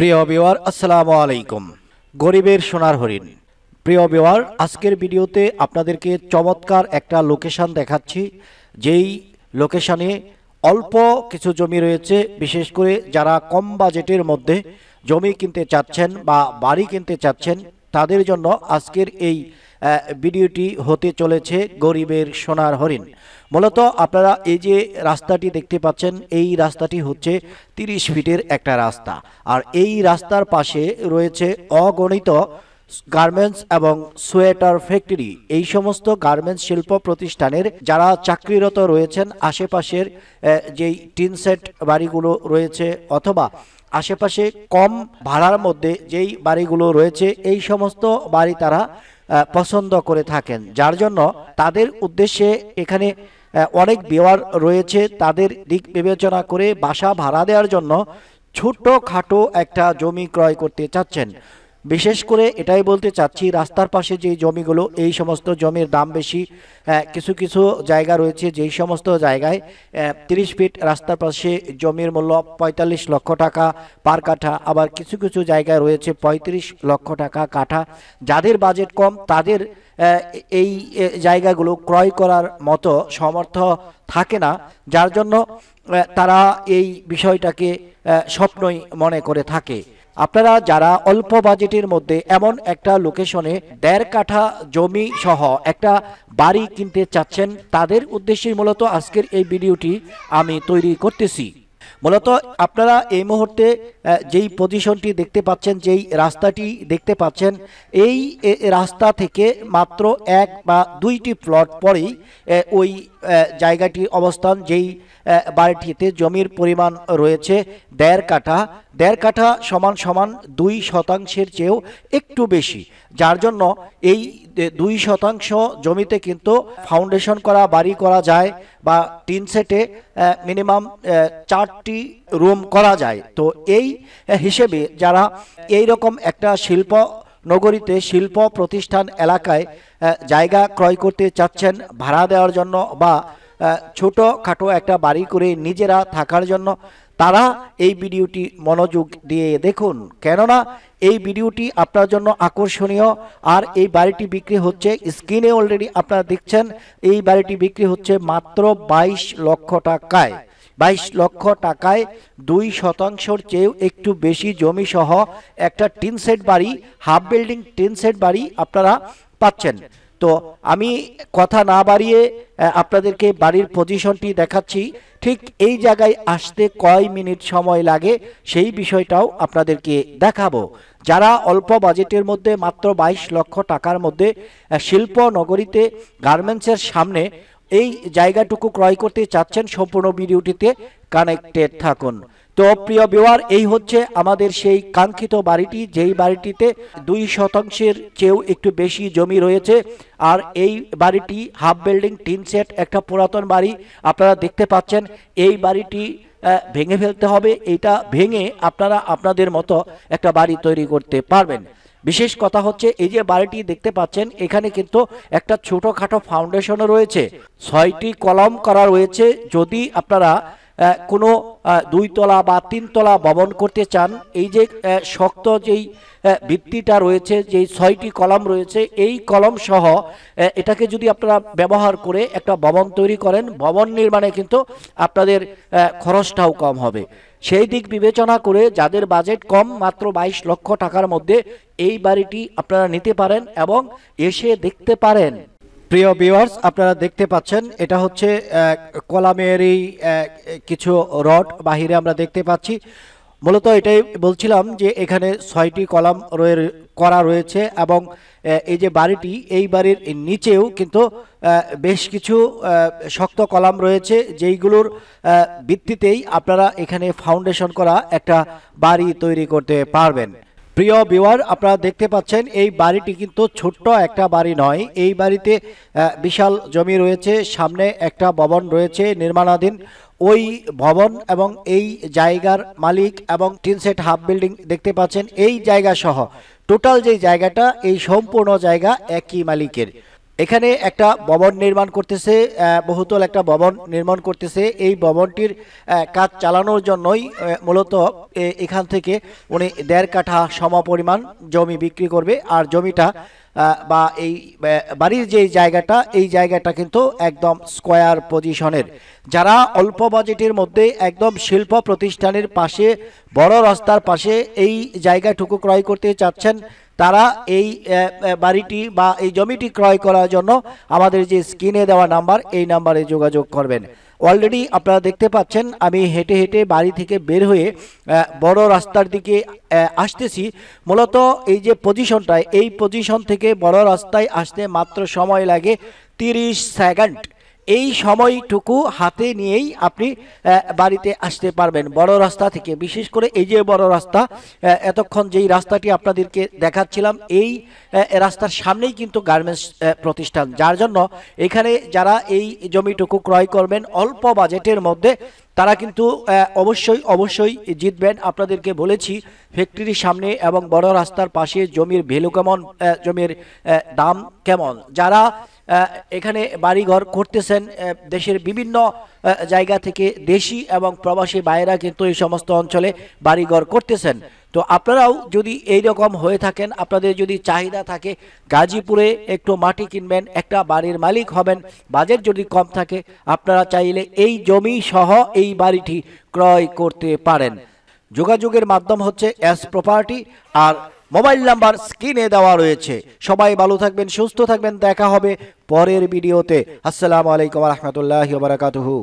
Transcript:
প্রিয় ভিউয়ার আসসালামু আলাইকুম। গরিবের সোনার হরিণ। প্রিয় ভিউয়ার, আজকের ভিডিওতে আপনাদেরকে চমৎকার একটা লোকেশন দেখাচ্ছি, যেই লোকেশনে অল্প কিছু জমি রয়েছে। বিশেষ করে যারা কম বাজেটের মধ্যে জমি কিনতে চাচ্ছেন বা বাড়ি কিনতে চাচ্ছেন, তাদের জন্য আজকের এই ভিডিওটি হতে চলেছে গরিবের সোনার হরিণ। মূলত আপনারা এই যে রাস্তাটি দেখতে পাচ্ছেন, এই রাস্তাটি হচ্ছে 30 ফিটের একটা রাস্তা। আর এই রাস্তার পাশে রয়েছে অগণিত গার্মেন্টস এবং সোয়েটার ফ্যাক্টরি। এই সমস্ত গার্মেন্টস শিল্প প্রতিষ্ঠানের যারা চাকরিরত রয়েছেন, আশেপাশের যেই টিন সেট বাড়িগুলো রয়েছে অথবা আশেপাশে কম ভাড়ার মধ্যে যেই বাড়িগুলো রয়েছে, এই সমস্ত বাড়ি তারা পছন্দ করে থাকেন। যার জন্য তাদের উদ্দেশ্যে এখানে অনেক ভিউয়ার রয়েছে, তাদের দিক বিবেচনা করে বাসা ভাড়া দেওয়ার জন্য ছোটখাটো একটা জমি ক্রয় করতে চাচ্ছেন। বিশেষ করে এটাই বলতে চাচ্ছি, রাস্তার পাশে যে জমিগুলো, এই সমস্ত জমির দাম বেশি। কিছু কিছু জায়গা রয়েছে যেই সমস্ত জায়গায় 30 ফিট রাস্তার পাশে জমির মূল্য 45 লক্ষ টাকা পার কাঠা, আবার কিছু কিছু জায়গায় রয়েছে 35 লক্ষ টাকা কাঠা। যাদের বাজেট কম, তাদের এই জায়গাগুলো ক্রয় করার মতো সমর্থ থাকে না, যার জন্য তারা এই বিষয়টাকে স্বপ্নই মনে করে থাকে। আপনারা যারা অল্প বাজেটের মধ্যে এমন একটা লোকেশনে 1.5 কাঠা জমি সহ একটা বাড়ি কিনতে চাচ্ছেন, তাদের উদ্দেশ্যে মূলত আজকের এই ভিডিওটি আমি তৈরি করতেছি। মূলত আপনারা এই মুহূর্তে যেই পজিশনটি দেখতে পাচ্ছেন, যেই রাস্তাটি দেখতে পাচ্ছেন, এই রাস্তা থেকে মাত্র 1 বা 2টি প্লট পরেই ওই জায়গাটি অবস্থান, যেই বাড়িটিতে জমির পরিমাণ রয়েছে 1.5 কাঠা। 1.5 কাঠা সমান সমান 2 শতাংশের চেয়েও একটু বেশি। যার জন্য এই 2 শতাংশ জমিতে কিন্তু ফাউন্ডেশন করা বাড়ি করা যায়, বা টিন সেটে মিনিমাম 4টি রুম করা যায়। তো এই হিসেবে যারা এই রকম একটা শিল্প নগরীতে, শিল্প প্রতিষ্ঠান এলাকায় জায়গা ক্রয় করতে চাচ্ছেন ভাড়া দেওয়ার জন্য, বা ছোটখাটো একটা বাড়ি করে নিজেরা থাকার জন্য, তারা এই ভিডিওটি মনোযোগ দিয়ে দেখুন। কেননা এই ভিডিওটি আপনার জন্য আকর্ষণীয়। আর এই বাড়িটি বিক্রি হচ্ছে, স্ক্রিনে অলরেডি আপনারা দেখছেন, এই বাড়িটি বিক্রি হচ্ছে মাত্র 22 লক্ষ টাকায়। 22 লক্ষ টাকায় 2 শতাংশের চেয়েও একটু বেশি জমি সহ একটা টিন সেট বাড়ি, হাফ বিল্ডিং টিন সেট বাড়ি আপনারা পাচ্ছেন। তো আমি কথা না বাড়িয়ে আপনাদেরকে বাড়ির পজিশনটি দেখাচ্ছি। ঠিক এই জায়গায় আসতে কয় মিনিট সময় লাগে সেই বিষয়টাও আপনাদেরকে দেখাবো। যারা অল্প বাজেটের মধ্যে মাত্র 22 লক্ষ টাকার মধ্যে শিল্প নগরীতে গার্মেন্টসের সামনে এই জায়গাটুকু ক্রয় করতে চাচ্ছেন, সম্পূর্ণ ভিডিওটিতে কানেক্টেড থাকুন। তো প্রিয় ভিউয়ার, এই হচ্ছে আমাদের সেই কাঙ্ক্ষিত বাড়িটি, যেই বাড়িটিতে 2 শতাংশের চেয়েও একটু বেশি জমি রয়েছে। আর এই বাড়িটি হাফ বিল্ডিং টিন সেট, একটা পুরাতন বাড়ি আপনারা দেখতে পাচ্ছেন। এই বাড়িটি ভেঙে ফেলতে হবে, এটা ভেঙে আপনারা আপনাদের মতো একটা বাড়ি তৈরি করতে পারবেন। বিশেষ কথা হচ্ছে, এই যে বাড়িটি দেখতে পাচ্ছেন, এখানে কিন্তু একটা ছোটখাটো ফাউন্ডেশনও রয়েছে, 6টি কলাম করা রয়েছে। যদি আপনারা কোনো 2 তলা বা 3 তলা ভবন করতে চান, এই যে শক্ত যেই ভিত্তিটা রয়েছে, যেই 6টি কলাম রয়েছে, এই কলম সহ এটাকে যদি আপনারা ব্যবহার করে একটা ভবন তৈরি করেন, ভবন নির্মাণে কিন্তু আপনাদের খরচটাও কম হবে। সেই দিক বিবেচনা করে যাদের বাজেট কম, মাত্র 22 লক্ষ টাকার মধ্যে এই বাড়িটি আপনারা নিতে পারেন এবং এসে দেখতে পারেন। প্রিয় ভিউয়ার্স, আপনারা দেখতে পাচ্ছেন, এটা হচ্ছে কলামেরই কিছু রড বাহিরে আমরা দেখতে পাচ্ছি। মূলত এটাই বলছিলাম যে এখানে 6টি কলাম করা রয়েছে, এবং এই যে বাড়িটি, এই বাড়ির নিচেও কিন্তু বেশ কিছু শক্ত কলাম রয়েছে, যেইগুলোর ভিত্তিতেই আপনারা এখানে ফাউন্ডেশন করা একটা বাড়ি তৈরি করতে পারবেন। প্রিয় ভিউয়ার, আপনারা দেখতে পাচ্ছেন, এই বাড়িটি কিন্তু ছোট্ট একটা বাড়ি নয়। এই বাড়িতে বিশাল জমি রয়েছে, সামনে একটা ভবন রয়েছে নির্মাণাধীন। ওই ভবন এবং এই জায়গার মালিক এবং টিন সেট হাফ বিল্ডিং দেখতে পাচ্ছেন, এই জায়গা সহ টোটাল যে জায়গাটা, এই সম্পূর্ণ জায়গা একই মালিকের। এখানে একটা ভবন নির্মাণ করতেছে, বহুতল একটা ভবন নির্মাণ করতেছে। এই ভবনটির কাজ চালানোর জন্যই মূলত এখান থেকে উনি 1.5 কাঠা সমপরিমাণ জমি বিক্রি করবে। আর জমিটা বা এই বাড়ির যে জায়গাটা, এই জায়গাটা কিন্তু একদম স্কোয়ার পজিশনের। যারা অল্প বাজেটের মধ্যে একদম শিল্প প্রতিষ্ঠানের পাশে, বড় রাস্তার পাশে এই জায়গাটুকু ক্রয় করতে চাচ্ছেন, তারা এই বাড়িটি বা এই জমিটি ক্রয় করার জন্য আমাদের যে স্ক্রিনে দেওয়া নাম্বার, এই নাম্বারে যোগাযোগ করবেন। অলরেডি আপনারা দেখতে পাচ্ছেন আমি হেঁটে হেঁটে বাড়ি থেকে বের হয়ে বড় রাস্তার দিকে আসতেছি। মূলত এই যে পজিশনটা, এই পজিশন থেকে বড় রাস্তায় আসতে মাত্র সময় লাগে 30 সেকেন্ড। এই সময়টুকু হাতে নিয়েই আপনি বাড়িতে আসতে পারবেন বড় রাস্তা থেকে। বিশেষ করে এই যে বড় রাস্তা, এতক্ষণ যেই রাস্তাটি আপনাদেরকে দেখাচ্ছিলাম, এই রাস্তার সামনেই কিন্তু গার্মেন্টস প্রতিষ্ঠান, যার জন্য এখানে যারা এই জমিটুকু ক্রয় করবেন অল্প বাজেটের মধ্যে, তারা কিন্তু অবশ্যই অবশ্যই জিতবেন। আপনাদেরকে বলেছি ফ্যাক্টরির সামনে এবং বড় রাস্তার পাশে জমির ভ্যালু কেমন, জমির দাম কেমন। যারা এখানে বাড়িঘর করতেছেন, দেশের বিভিন্ন জায়গা থেকে দেশি এবং প্রবাসী ভাইয়েরা কিন্তু এই সমস্ত অঞ্চলে বাড়িঘর করতেছেন। তো আপনারাও যদি এই রকম হয়ে থাকেন, আপনাদের যদি চাহিদা থাকে গাজীপুরে একটু মাটি কিনবেন, একটা বাড়ির মালিক হবেন, বাজেট যদি কম থাকে, আপনারা চাইলে এই জমি সহ এই বাড়িটি ক্রয় করতে পারেন। যোগাযোগের মাধ্যম হচ্ছে এস প্রপার্টি, আর মোবাইল নাম্বার স্ক্রিনে দেওয়া রয়েছে। সবাই ভালো থাকবেন, সুস্থ থাকবেন, দেখা হবে পরের ভিডিওতে। আসসালামু আলাইকুম ওয়া রাহমাতুল্লাহি ওয়া বারাকাতুহু।